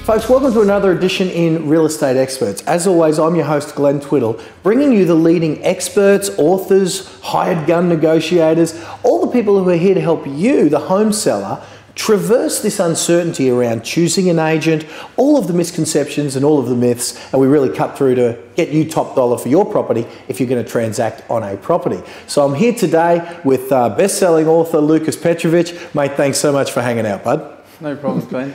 Folks, welcome to another edition in Real Estate Experts. As always, I'm your host, Glenn Twiddle, bringing you the leading experts, authors, hired gun negotiators, all the people who are here to help you, the home seller, traverse this uncertainty around choosing an agent, all of the misconceptions and all of the myths, and we really cut through to get you top dollar for your property if you're going to transact on a property. So I'm here today with best-selling author Lucas Petrovich. Mate, thanks so much for hanging out, bud. No problem, Glenn.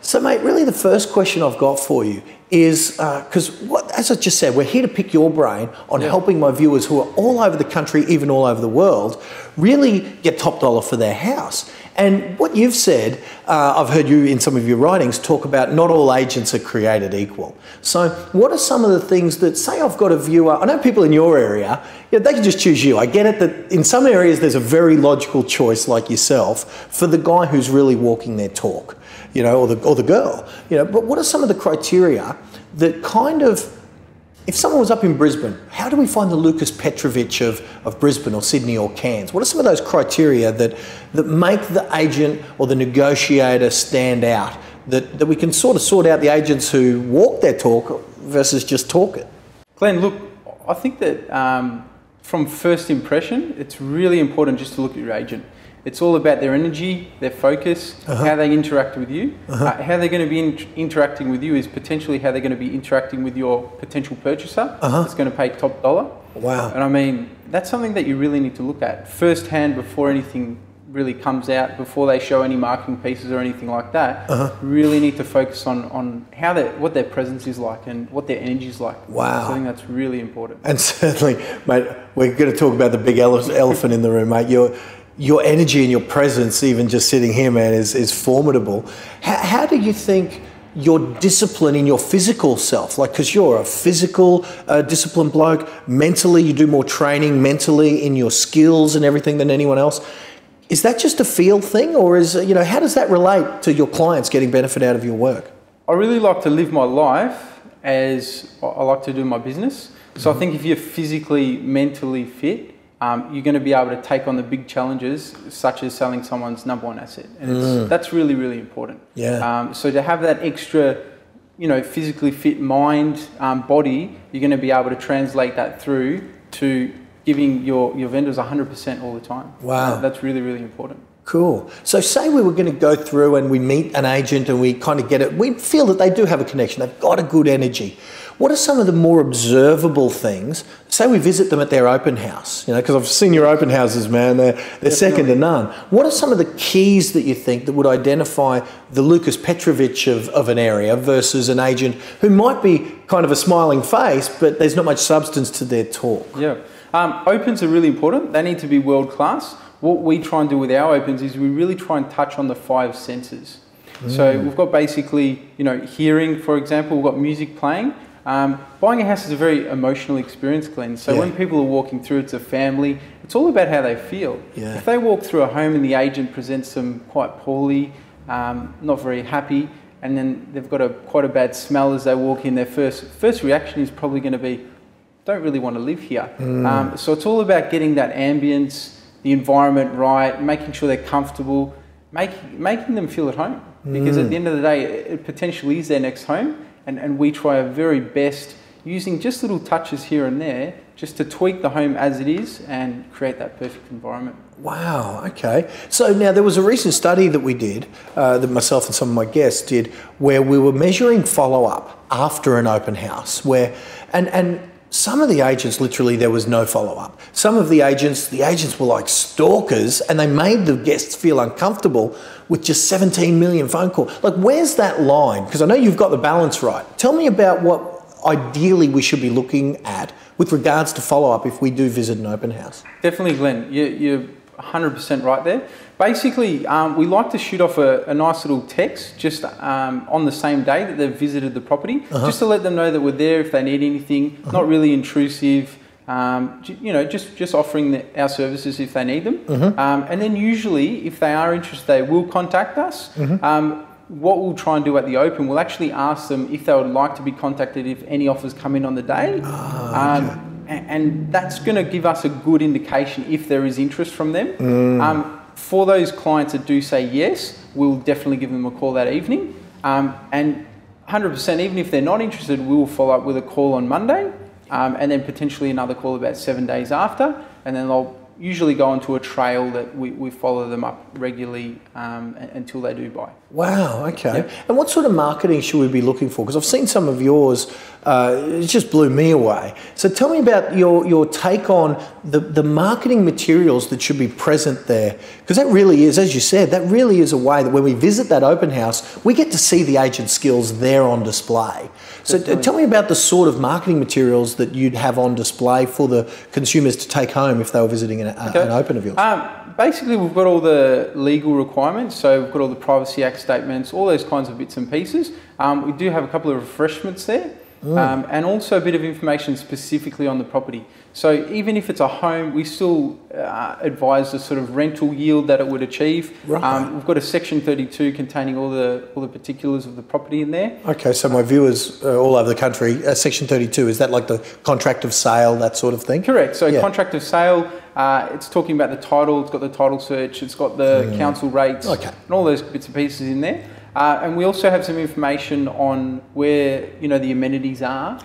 So, mate, really the first question I've got for you is, because as I just said, we're here to pick your brain on helping my viewers who are all over the country, even all over the world, really get top dollar for their house. And what you've said, I've heard you in some of your writings talk about not all agents are created equal. So what are some of the things that, say I've got a viewer, I know people in your area, they can just choose you. I get it that in some areas there's a very logical choice like yourself for the guy who's really walking their talk, or the girl, but what are some of the criteria that kind of, if someone was up in Brisbane, how do we find the Lucas Petrovich of Brisbane or Sydney or Cairns? What are some of those criteria that make the agent or the negotiator stand out, that we can sort of sort out the agents who walk their talk versus just talk it? Glenn, look, I think that from first impression, it's really important just to look at your agent. It's all about their energy, their focus, how they interact with you. How they're going to be interacting with you is potentially how they're going to be interacting with your potential purchaser that's going to pay top dollar. Wow. And I mean, that's something that you really need to look at firsthand before anything really comes out, before they show any marketing pieces or anything like that. Really need to focus on how what their presence is like and what their energy is like. Wow. So I think that's really important. And certainly, mate, we're going to talk about the big elephant in the room, mate. Your energy and your presence, even just sitting here, man, is formidable. How do you think your discipline in your physical self, because you're a physical disciplined bloke, mentally you do more training mentally in your skills and everything than anyone else, is that just a feel thing, or is, how does that relate to your clients getting benefit out of your work? I really like to live my life as I like to do my business. So I think if you're physically, mentally fit, you're going to be able to take on the big challenges, such as selling someone's number one asset. And that's really, really important. Yeah. So to have that extra, physically fit mind, body, you're going to be able to translate that through to giving your vendors 100% all the time. Wow. That's really, really important. Cool. So say we were going to go through and we meet an agent and we kind of get it, we feel that they do have a connection, they've got a good energy. What are some of the more observable things? Say we visit them at their open house, because I've seen your open houses, man, they're second to none. What are some of the keys that you think that would identify the Lucas Petrovich of an area versus an agent who might be kind of a smiling face, but there's not much substance to their talk? Yeah. Opens are really important. They need to be world class. What we try and do with our opens is we really try and touch on the 5 senses. So we've got basically, hearing, for example, we've got music playing. Buying a house is a very emotional experience, Glenn. So when people are walking through, it's a family, it's all about how they feel. Yeah. If they walk through a home and the agent presents them quite poorly, not very happy, and then they've got quite a bad smell as they walk in, their first reaction is probably going to be, don't really want to live here. So it's all about getting that ambience, the environment right, making sure they're comfortable, making them feel at home. Because at the end of the day, it potentially is their next home. And we try our very best using just little touches here and there just to tweak the home as it is and create that perfect environment. Wow, okay. So now there was a recent study that we did, that myself and some of my guests did, where we were measuring follow-up after an open house, and some of the agents, literally, there was no follow-up. Some of the agents were like stalkers, and they made the guests feel uncomfortable with just 17 million phone calls. Where's that line? Because I know you've got the balance right. Tell me about what ideally we should be looking at with regards to follow-up if we do visit an open house. Definitely, Glenn. You're 100% right there. Basically, we like to shoot off a nice little text just on the same day that they've visited the property, just to let them know that we're there if they need anything, not really intrusive, just offering our services if they need them. And then usually, if they are interested, they will contact us. What we'll try and do at the open, we'll actually ask them if they would like to be contacted if any offers come in on the day. And that's going to give us a good indication if there is interest from them. For those clients that do say yes, we'll definitely give them a call that evening. And 100%. Even if they're not interested, we will follow up with a call on Monday, and then potentially another call about 7 days after, and then they'll usually go onto a trail that we follow them up regularly until they do buy. Wow, okay. Yep. And what sort of marketing should we be looking for? Because I've seen some of yours, it just blew me away. So tell me about your take on the marketing materials that should be present there. Because that really is, as you said, that really is a way that when we visit that open house, we get to see the agent's skills there on display. So tell me about the sort of marketing materials that you'd have on display for the consumers to take home if they were visiting an open of yours. Basically, we've got all the legal requirements, so we've got all the Privacy Act statements, all those kinds of bits and pieces. We do have a couple of refreshments there, and also a bit of information specifically on the property. So even if it's a home, we still advise the sort of rental yield that it would achieve. Right. We've got a Section 32 containing all the particulars of the property in there. Okay, so my viewers all over the country, Section 32, is that like the contract of sale, that sort of thing? Correct. So contract of sale, it's talking about the title, it's got the title search, it's got the council rates, and all those bits and pieces in there. And we also have some information on where the amenities are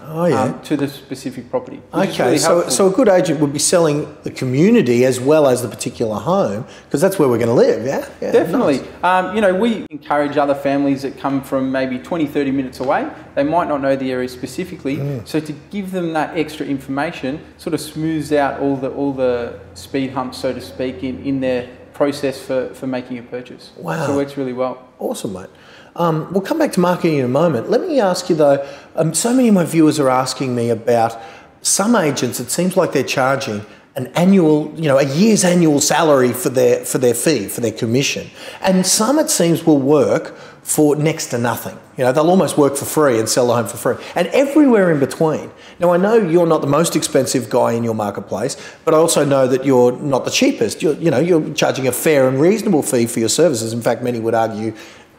to the specific property. Okay, so a good agent would be selling the community as well as the particular home, because that's where we're going to live, yeah? Definitely. Nice. We encourage other families that come from maybe 20, 30 minutes away. They might not know the area specifically, so to give them that extra information sort of smooths out all the speed humps, so to speak, in their process for making a purchase. Wow. So it works really well. Awesome, mate. We'll come back to marketing in a moment. Let me ask you though, so many of my viewers are asking me about some agents, it seems like they're charging an annual, a year's annual salary for their fee, for their commission. And some, it seems, will work for next to nothing. They'll almost work for free and sell the home for free. And everywhere in between. Now, I know you're not the most expensive guy in your marketplace, but I also know that you're not the cheapest. You're charging a fair and reasonable fee for your services. In fact, many would argue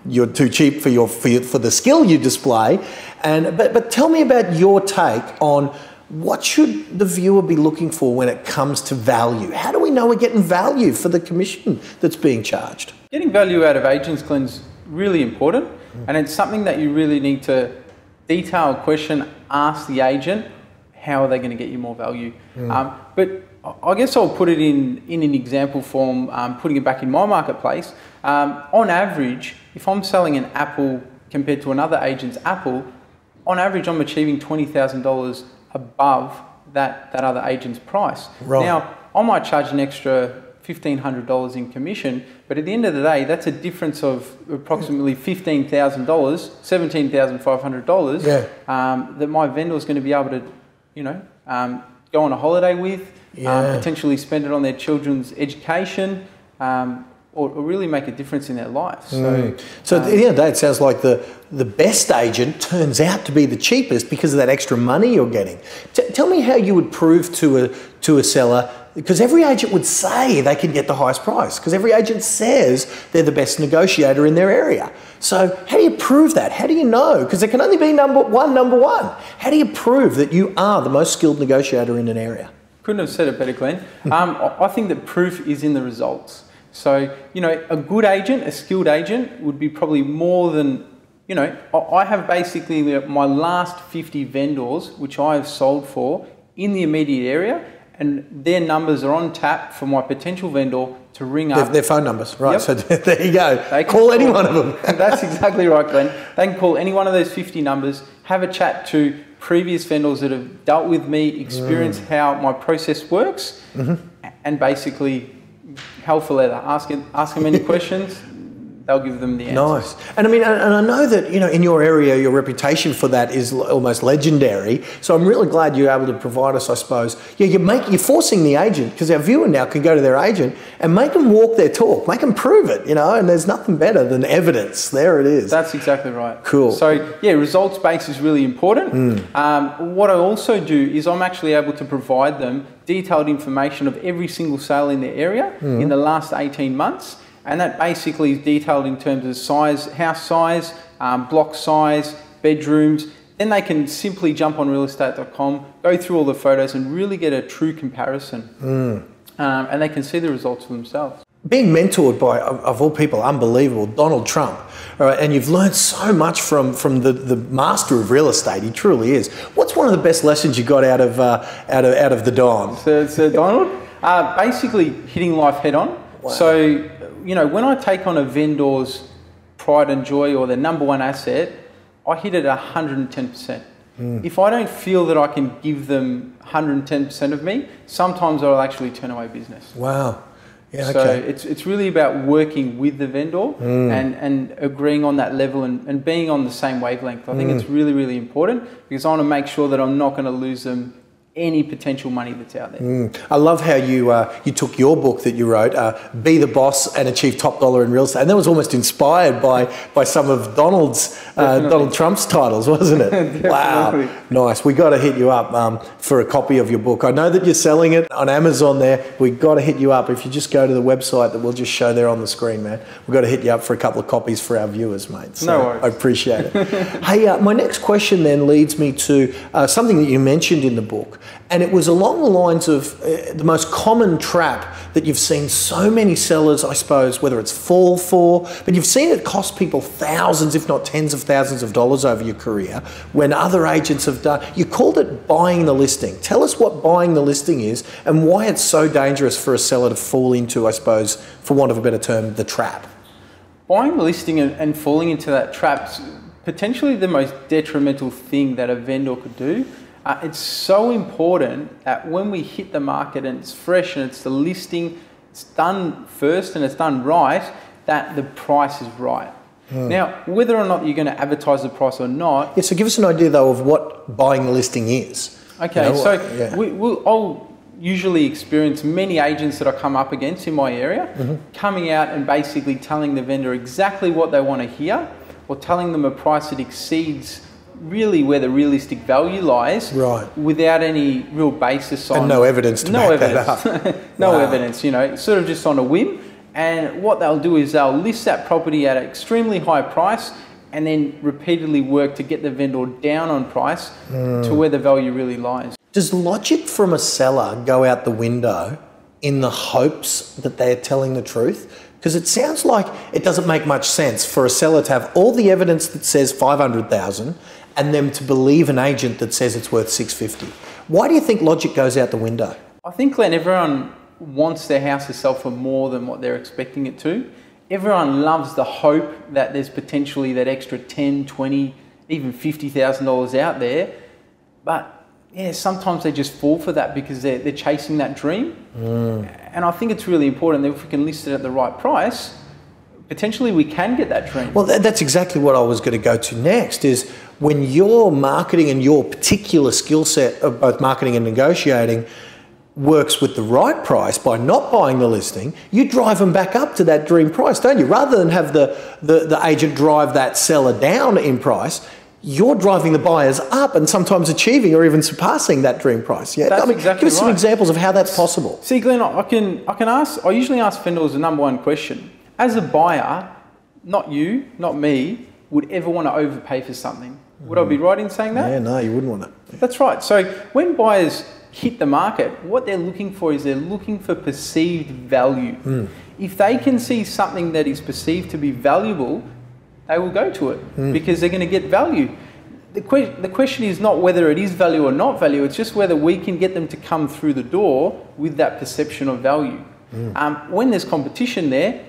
you're too cheap for the skill you display. But tell me about your take on what should the viewer be looking for when it comes to value? How do we know we're getting value for the commission that's being charged? Getting value out of agents, Glenn's really important, and it's something that you really need to detail question, ask the agent, how are they going to get you more value? But I guess I'll put it in an example form, putting it back in my marketplace. On average, if I'm selling an apple compared to another agent's apple, on average I'm achieving $20,000 above that other agent's price. Right. Now, I might charge an extra $1,500 in commission, but at the end of the day, that's a difference of approximately $15,000, $17,500 that my vendor is going to be able to, go on a holiday with, potentially spend it on their children's education, or really make a difference in their life. So at the end of the day, it sounds like the best agent turns out to be the cheapest because of that extra money you're getting. Tell me how you would prove to a seller, because every agent would say they can get the highest price, because every agent says they're the best negotiator in their area. So how do you prove that? How do you know? Because there can only be number one. How do you prove that you are the most skilled negotiator in an area? Couldn't have said it better, Glenn. I think that proof is in the results. So, a good agent, a skilled agent would be probably more than, I have basically my last 50 vendors, which I have sold for in the immediate area, and their numbers are on tap for my potential vendor to ring up. Their phone numbers, right? Yep. So there you go. They call any one of them. That's exactly right, Glenn. They can call any one of those 50 numbers, have a chat to previous vendors that have dealt with me, experience how my process works, and basically hell for leather. Ask them any questions, they'll give them the answers. Nice. And I know that, in your area, your reputation for that is almost legendary. So I'm really glad you're able to provide us, I suppose. You're forcing the agent, because our viewer now can go to their agent and make them walk their talk, make them prove it, and there's nothing better than evidence. There it is. That's exactly right. Cool. So results based is really important. What I also do is I'm actually able to provide them detailed information of every single sale in their area in the last 18 months. And that basically is detailed in terms of size, house size, block size, bedrooms. Then they can simply jump on realestate.com, go through all the photos and really get a true comparison. And they can see the results for themselves. being mentored by, of all people, unbelievable, Donald Trump. All right, and you've learned so much from the master of real estate. He truly is. What's one of the best lessons you got out of the Don? Sir Donald, basically hitting life head on. Wow. So, you know, when I take on a vendor's pride and joy or their number one asset, I hit it 110%. If I don't feel that I can give them 110% of me, sometimes I'll actually turn away business. Wow. Yeah, so okay. it's really about working with the vendor and agreeing on that level and being on the same wavelength. I think it's really, really important because I want to make sure that I'm not going to lose them any potential money that's out there. I love how you took your book that you wrote, Be the Boss and Achieve Top Dollar in Real Estate, and that was almost inspired by some of Donald Trump's titles, wasn't it? Wow, nice. We got to hit you up for a copy of your book. I know that you're selling it on Amazon there. We got to hit you up. If you just go to the website that we'll just show there on the screen, man, we've got to hit you up for a couple of copies for our viewers, mate. So no worries. I appreciate it. Hey, my next question then leads me to something that you mentioned in the book. And it was along the lines of the most common trap that you've seen so many sellers, I suppose, whether it's fall for, but you've seen it cost people thousands, if not tens of thousands of dollars over your career when other agents have done. You called it buying the listing. Tell us what buying the listing is and why it's so dangerous for a seller to fall into, I suppose, for want of a better term, the trap. Buying the listing and falling into that trap's potentially the most detrimental thing that a vendor could do. It's so important that when we hit the market and it's fresh and it's the listing, it's done first and it's done right, that the price is right. Now, whether or not you're going to advertise the price or not... Yeah, so give us an idea, though, of what buying the listing is. Okay, you know, so I'll usually experience many agents that I come up against in my area coming out and basically telling the vendor exactly what they want to hear or telling them a price that exceeds really where the realistic value lies, right, without any real basis on... And no evidence to back that up. No evidence, you know, sort of just on a whim. And what they'll do is they'll list that property at an extremely high price and then repeatedly work to get the vendor down on price to where the value really lies. Does logic from a seller go out the window in the hopes that they're telling the truth? Because it sounds like it doesn't make much sense for a seller to have all the evidence that says 500,000 and them to believe an agent that says it's worth 650. Why do you think logic goes out the window? I think, Glenn, everyone wants their house to sell for more than what they're expecting it to. Everyone loves the hope that there's potentially that extra 10, 20, even $50,000 out there. But yeah, sometimes they just fall for that because they're chasing that dream. And I think it's really important that if we can list it at the right price, potentially we can get that dream. Well, that's exactly what I was going to go to next, is when your marketing and your particular skill set of both marketing and negotiating works with the right price by not buying the listing, you drive them back up to that dream price, don't you? Rather than have the agent drive that seller down in price, you're driving the buyers up and sometimes achieving or even surpassing that dream price. Yeah, that's exactly give us some right. examples of how that's possible. See, Glenn, I usually ask vendors the number one question. As a buyer, not you, not me, would ever want to overpay for something. Would I be right in saying that? Yeah, no, you wouldn't want it. Yeah. That's right. So when buyers hit the market, what they're looking for is they're looking for perceived value. If they can see something that is perceived to be valuable, they will go to it because they're going to get value. The question is not whether it is value or not value, it's just whether we can get them to come through the door with that perception of value. When there's competition there,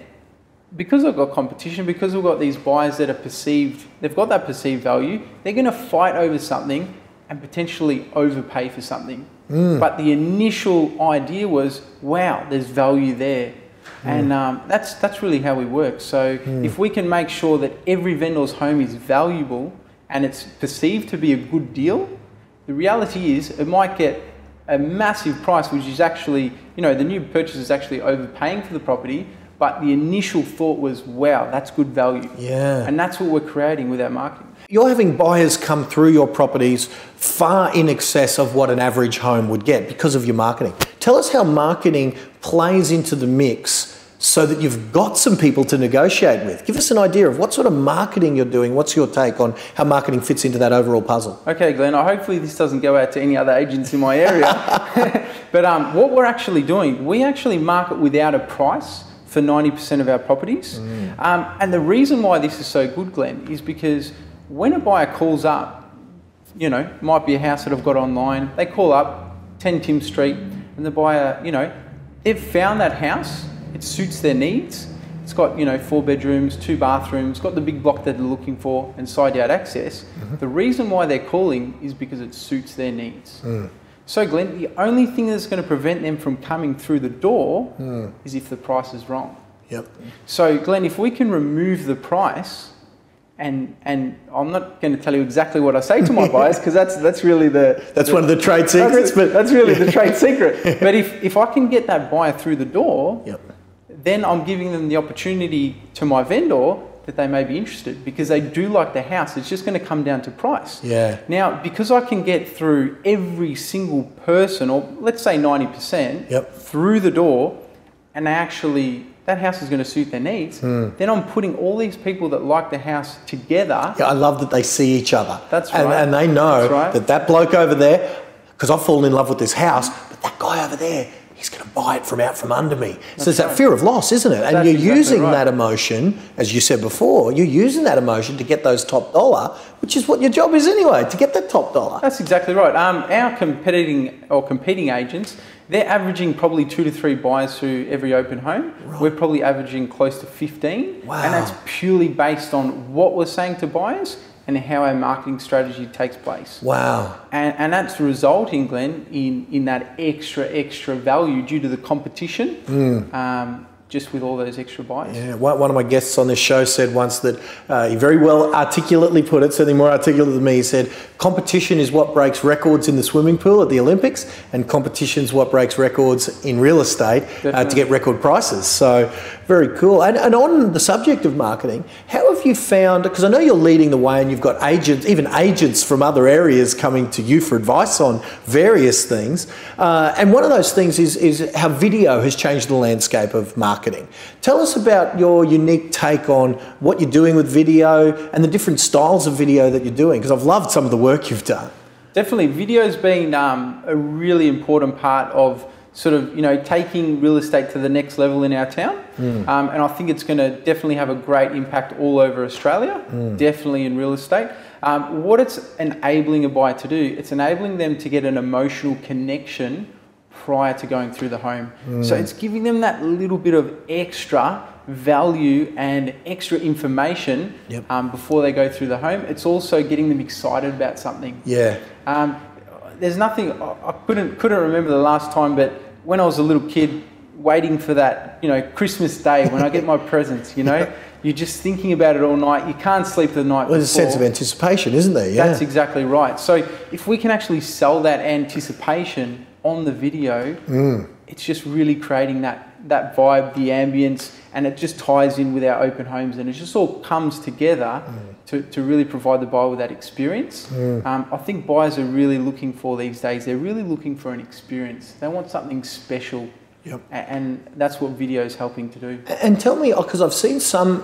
because I've got competition, because we've got these buyers that are perceived, they've got that perceived value, they're going to fight over something and potentially overpay for something. But the initial idea was, wow, there's value there. And that's really how we work. So if we can make sure that every vendor's home is valuable and it's perceived to be a good deal, the reality is it might get a massive price, which is actually, you know, the new purchase is actually overpaying for the property, but the initial thought was, wow, that's good value. Yeah. And that's what we're creating with our marketing. You're having buyers come through your properties far in excess of what an average home would get because of your marketing. Tell us how marketing plays into the mix so that you've got some people to negotiate with. Give us an idea of what sort of marketing you're doing. What's your take on how marketing fits into that overall puzzle? Okay, Glenn, hopefully this doesn't go out to any other agents in my area. But what we're actually doing, we actually market without a price for 90% of our properties. And the reason why this is so good, Glenn, is because when a buyer calls up, you know, might be a house that I've got online, they call up 10 Tim Street, and the buyer, you know, they've found that house, it suits their needs. It's got, you know, 4 bedrooms, 2 bathrooms, got the big block that they're looking for and side yard access. The reason why they're calling is because it suits their needs. So Glenn, the only thing that's going to prevent them from coming through the door is if the price is wrong. So Glenn, if we can remove the price, and I'm not going to tell you exactly what I say to my buyers, because that's really one of the trade secrets. That's really the trade secret. But if I can get that buyer through the door, then I'm giving them the opportunity to my vendor that they may be interested, because they do like the house. It's just going to come down to price. Now, because I can get through every single person, or let's say 90%, through the door, and actually that house is going to suit their needs, then I'm putting all these people that like the house together. I love that they see each other. That's right. And they know that bloke over there, because I've fallen in love with this house, but that guy over there, he's going to buy it from out from under me. So it's that fear of loss, isn't it? And you're using that emotion, as you said before, you're using that emotion to get those top dollar, which is what your job is anyway, to get that top dollar. That's exactly right. Our competing agents, they're averaging probably 2 to 3 buyers through every open home. We're probably averaging close to 15. And that's purely based on what we're saying to buyers and how our marketing strategy takes place. And that's resulting, Glenn, in that extra value due to the competition, just with all those extra buyers. One of my guests on this show said once that he very well articulately put it, certainly more articulate than me. He said, competition is what breaks records in the swimming pool at the Olympics, and competition is what breaks records in real estate to get record prices. So very cool. And on the subject of marketing, how have you found, because I know you're leading the way and you've got agents, even agents from other areas coming to you for advice on various things. And one of those things is how video has changed the landscape of marketing. Tell us about your unique take on what you're doing with video and the different styles of video that you're doing, because I've loved some of the work you've done. Definitely, video's been a really important part of sort of, you know, taking real estate to the next level in our town. And I think it's going to definitely have a great impact all over Australia, definitely in real estate. What it's enabling a buyer to do, it's enabling them to get an emotional connection prior to going through the home. So it's giving them that little bit of extra value and extra information before they go through the home. It's also getting them excited about something. There's nothing, I couldn't remember the last time, but when I was a little kid waiting for that, you know, Christmas Day when I get my presents, you know, you're just thinking about it all night. You can't sleep the night before. There's a sense of anticipation, isn't there? That's exactly right. So if we can actually sell that anticipation on the video, it's just really creating that vibe, the ambience, and it just ties in with our open homes, and it just all comes together to really provide the buyer with that experience. I think buyers are really looking for these days, they're really looking for an experience. They want something special. And that's what video is helping to do. And tell me, because I've seen some,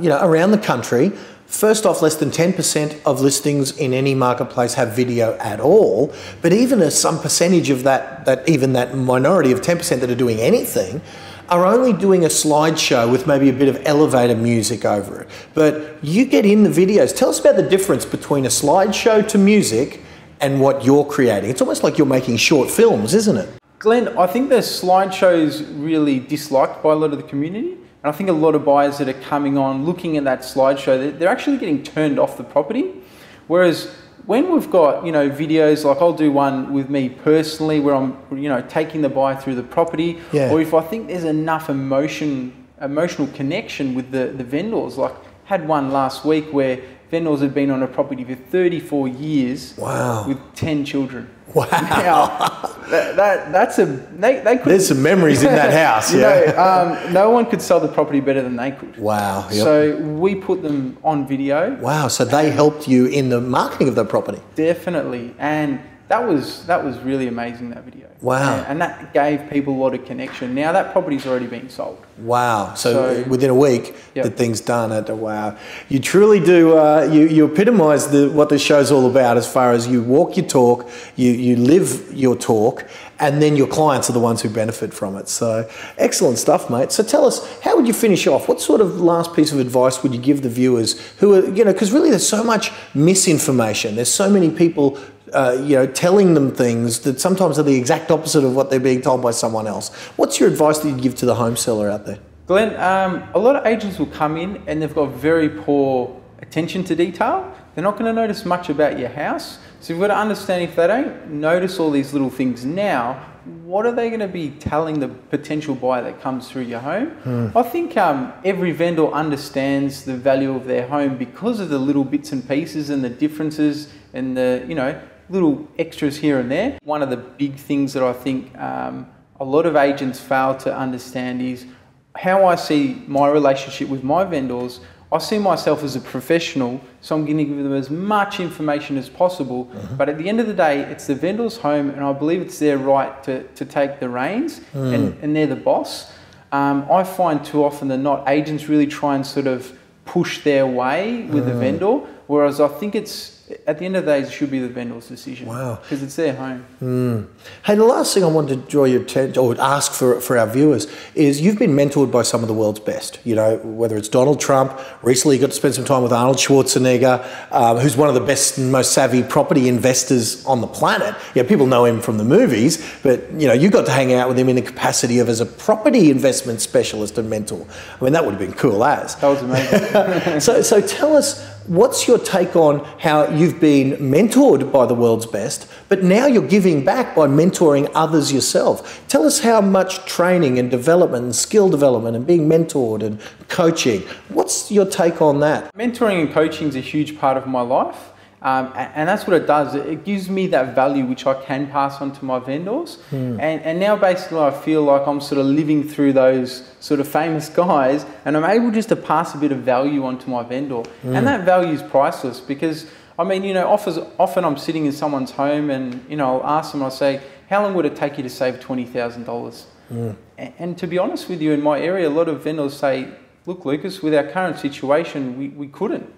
you know, around the country, first off, less than 10% of listings in any marketplace have video at all. But even some percentage of that minority of 10% that are doing anything are only doing a slideshow with maybe a bit of elevator music over it. But you get in the videos. Tell us about the difference between a slideshow to music and what you're creating. It's almost like you're making short films, isn't it? Glenn, I think the slideshow is really disliked by a lot of the community. And I think a lot of buyers that are coming on, looking at that slideshow, they're actually getting turned off the property. Whereas when we've got, you know, videos, like I'll do one with me personally where I'm, you know, taking the buyer through the property, or if I think there's enough emotional connection with the vendors. Like, had one last week where vendors had been on a property for 34 years with 10 children. Now, they could. There's some memories in that house. You know, no one could sell the property better than they could. So we put them on video. So they helped you in the marketing of the property. Definitely, and that was really amazing, that video. Wow. And that gave people a lot of connection. Now that property's already been sold. Wow. So within a week, yep. the thing's done. Wow. You truly do, you epitomise what this show's all about, as far as you walk your talk, you live your talk, and then your clients are the ones who benefit from it. So excellent stuff, mate. So tell us, how would you finish off? What sort of last piece of advice would you give the viewers who are, because really there's so much misinformation. There's so many people telling them things that sometimes are the exact opposite of what they're being told by someone else. What's your advice that you'd give to the home seller out there? Glenn, a lot of agents will come in and they've got very poor attention to detail. They're not going to notice much about your house. So you've got to understand, if they don't notice all these little things now, what are they going to be telling the potential buyer that comes through your home? I think every vendor understands the value of their home because of the little bits and pieces and the differences and the, little extras here and there. One of the big things that I think a lot of agents fail to understand is how I see my relationship with my vendors. I see myself as a professional, so I'm going to give them as much information as possible. But at the end of the day, it's the vendor's home, and I believe it's their right to take the reins, and they're the boss. I find too often than not, agents really try and sort of push their way with the vendor, whereas I think at the end of the day, it should be the vendor's decision. Wow. Because it's their home. Hey, the last thing I wanted to draw your attention, or ask for our viewers, is you've been mentored by some of the world's best. Whether it's Donald Trump, recently you got to spend some time with Arnold Schwarzenegger, who's one of the best and most savvy property investors on the planet. People know him from the movies, but you got to hang out with him in the capacity of as a property investment specialist and mentor. I mean, that would have been cool as. That was amazing. So tell us, what's your take on how you've been mentored by the world's best, but now you're giving back by mentoring others yourself? Tell us how much training and development and skill development and being mentored and coaching. What's your take on that? Mentoring and coaching is a huge part of my life. And that's what it does. It gives me that value which I can pass on to my vendors. And now basically I feel like I'm sort of living through those sort of famous guys, and I'm able just to pass a bit of value on to my vendor. And that value is priceless, because I mean, often I'm sitting in someone's home and, I'll ask them, I'll say, how long would it take you to save $20,000? And to be honest with you, in my area, a lot of vendors say, look, Lucas, with our current situation, we couldn't.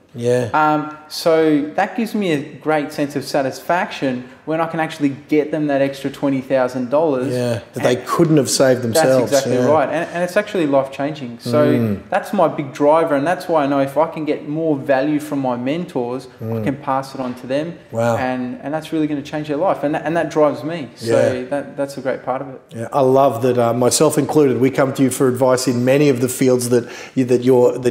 So that gives me a great sense of satisfaction when I can actually get them that extra $20,000. That they couldn't have saved themselves. That's exactly right. And it's actually life-changing. So that's my big driver, and that's why I know if I can get more value from my mentors, I can pass it on to them. Wow. And that's really going to change their life. And that drives me. So that's a great part of it. Yeah, I love that, myself included, we come to you for advice in many of the fields that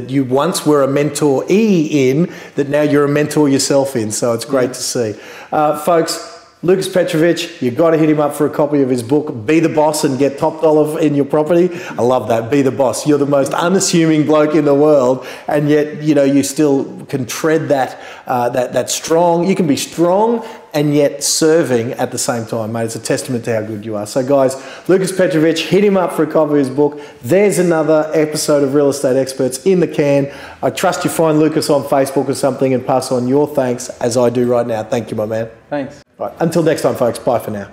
you once were a mentoree in, that now you're a mentor yourself in. So it's great to see. Folks, Lucas Petrovich, you've got to hit him up for a copy of his book, Be the Boss and Get Top Dollar in Your Property. I love that, be the boss. You're the most unassuming bloke in the world, and yet, you still can tread that strong. You can be strong and yet serving at the same time, mate. It's a testament to how good you are. So guys, Lucas Petrovich, hit him up for a copy of his book. There's another episode of Real Estate Experts in the can. I trust you find Lucas on Facebook or something and pass on your thanks, as I do right now. Thank you, my man. Thanks. Right, until next time, folks. Bye for now.